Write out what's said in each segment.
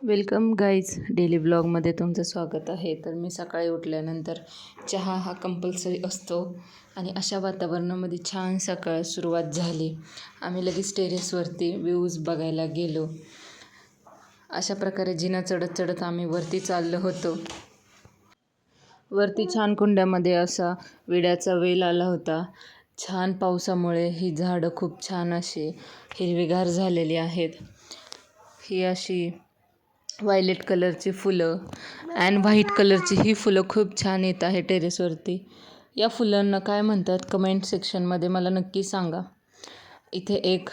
Welcome guys, daily ब्लॉगमध्ये तुमचं स्वागत आहे. तर मी सकाळी उठल्यानंतर चहा हा कंपल्सरी असतो आणि अशा वातावरणामध्ये छान सकाळ सुरुवात झाली. आम्ही लगेच टेरेसवरती व्ह्यूज बघायला गेलो. अशा प्रकारे जिना चढत चढत आम्ही वरती चाललो होतो. वरती छान कुंड्यामध्ये असा विड्याचा वेल आला होता. छान पावसामुळे ही झाडं खूप छान अशी हिरवीगार झालेली आहेत. ही अशी व्हायलेट कलरची फुलं अँड व्हाईट कलरची ही फुलं खूप छान येत आहे टेरेसवरती. या फुलांना काय म्हणतात कमेंट सेक्शनमध्ये मला नक्की सांगा. इथे एक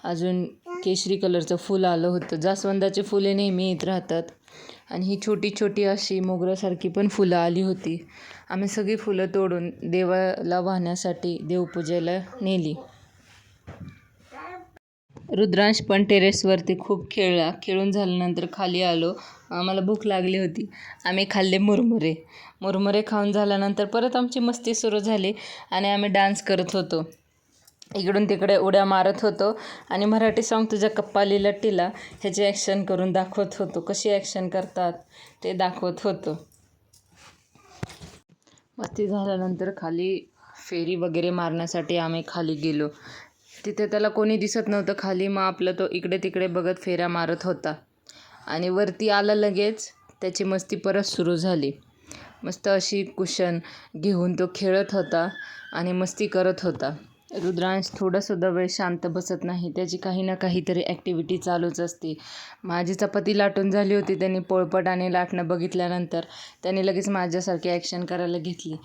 अजून केशरी कलरचं फूल आलं होतं. जास्वंदाचे फुले नेहमी येत राहतात आणि ही छोटी छोटी अशी मोगऱ्यासारखी पण फुलं आली होती. आम्ही सगळी फुलं तोडून देवाला वाहण्यासाठी देवपूजेला नेली. रुद्रांश पण टेरेसवरती खूप खेळला. खेळून झाल्यानंतर खाली आलो. आम्हाला भूक लागली होती. आम्ही खाल्ले मुरमुरे खाऊन झाल्यानंतर परत आमची मस्ती सुरू झाली आणि आम्ही डान्स करत होतो. इकडून तिकडे उड्या मारत होतो आणि मराठी सॉन्ग तुझ्या कप्पाली लट्टीला ह्याची ॲक्शन करून दाखवत होतो. कशी ॲक्शन करतात ते दाखवत होतो. मस्ती झाल्यानंतर खाली फेरी वगैरे मारण्यासाठी आम्ही खाली गेलो. तिथे त्याला कोणी दिसत नव्हतं खाली. मग आपलं तो इकडे तिकडे बघत फेऱ्या मारत होता आणि वरती आला लगेच. त्याची मस्ती परत सुरू झाली. मस्त अशी कुशन घेऊन तो खेळत होता आणि मस्ती करत होता. रुद्रांश थोडासुद्धा वेळ शांत बसत नाही. त्याची काही ना काहीतरी ॲक्टिव्हिटी चालूच असते. माझी चपाती लाटून झाली होती. त्यांनी पोळपट आणि लाटणं बघितल्यानंतर त्याने लगेच माझ्यासारखी ॲक्शन करायला घेतली.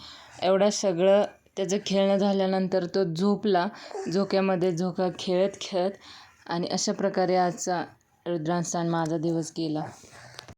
एवढं सगळं त्याचं खेळणं झाल्यानंतर तो झोपला. झोक्यामध्ये झोका खेळत खेळत आणि अशा प्रकारे आजचा रुद्रांशचा माझा दिवस गेला.